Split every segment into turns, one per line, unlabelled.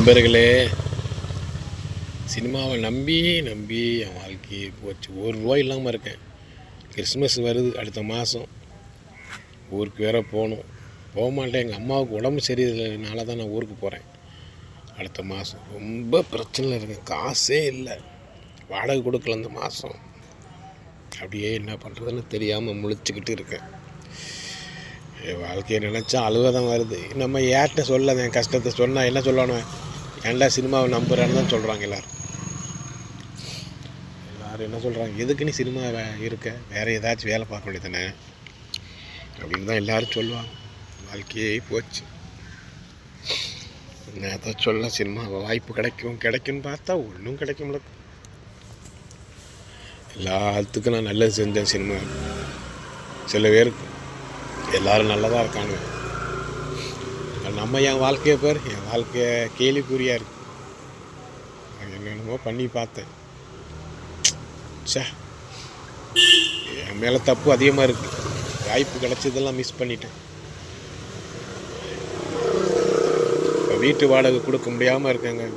நண்பர்களே, சினிமாவை நம்பி நம்பி என் வாழ்க்கையே போச்சு. ₹1 இல்லாமல் இருக்கேன். கிறிஸ்மஸ் வருது அடுத்த மாதம். ஊருக்கு வேற போகணும். போக மாட்டேன். எங்கள் அம்மாவுக்கு உடம்பு சரியில்லைனால தான் நான் ஊருக்கு போகிறேன் அடுத்த மாதம். ரொம்ப பிரச்சனையில் இருக்கேன். காசே இல்லை. வாடகை கொடுக்கல அந்த மாதம். அப்படியே என்ன பண்ணுறதுன்னு தெரியாமல் முழிச்சுக்கிட்டு இருக்கேன். என் வாழ்க்கையை நினச்சா அழுவ தான் வருது. நம்ம யார்கிட்ட சொல்ல என் கஷ்டத்தை சொன்னால் என்ன சொல்லணும்? ஏன்டா சினிமாவை நம்புறான்னு தான் சொல்கிறாங்க எல்லோரும் என்ன சொல்கிறாங்க, எதுக்கு நீ சினிமா இருக்க, வேறு ஏதாச்சும் வேலை பார்க்க வேண்டியதானே அப்படின்னு தான் எல்லோரும் சொல்லுவாங்க. வாழ்க்கையே போச்சு. நான் தான் சொல்ல சினிமா வாய்ப்பு கிடைக்கும்னு பார்த்தா ஒன்றும் கிடைக்க முடியல. எல்லாத்துக்கும் நான் நல்லது செஞ்சேன். சினிமா சில பேருக்கு எல்லோரும் நல்லதாக இருக்காங்க. நம்ம என் வாழ்க்கையை பேர் என் வாழ்க்கையை கேலிக்குறியாக இருக்கு. என்னென்னமோ பண்ணி பார்த்தேன். என் மேலே தப்பு அதிகமாக இருக்குது. வாய்ப்பு கிடைச்சதெல்லாம் மிஸ் பண்ணிட்டேன். இப்போ வீட்டு வாடகை கொடுக்க முடியாமல் இருக்காங்க.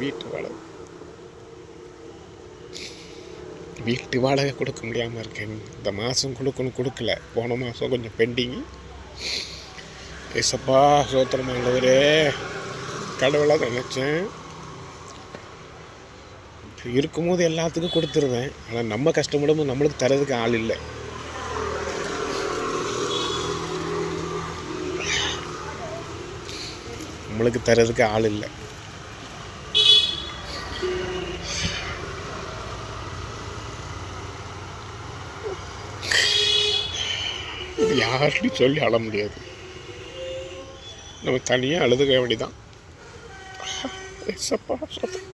வீட்டு வாடகை கொடுக்க முடியாமல் இருக்கேன். இந்த மாதம் கொடுக்கல. போன மாதம் கொஞ்சம் பெண்டிங்கு. ஏசப்பா சோத்திரம் ஆண்டவரே, கடவுளாக நினச்சேன். இருக்கும்போது எல்லாத்துக்கும் கொடுத்துருவேன். ஆனால் நம்ம கஷ்டப்படும் நம்மளுக்கு தரதுக்கு ஆள் இல்லை. நம்மளுக்கு தரதுக்கு ஆள் இல்லை. யார்கிட்டையும் சொல்லி அழ முடியாது. நம்ம தனியாக அழுதுக்க வேண்டிதான்.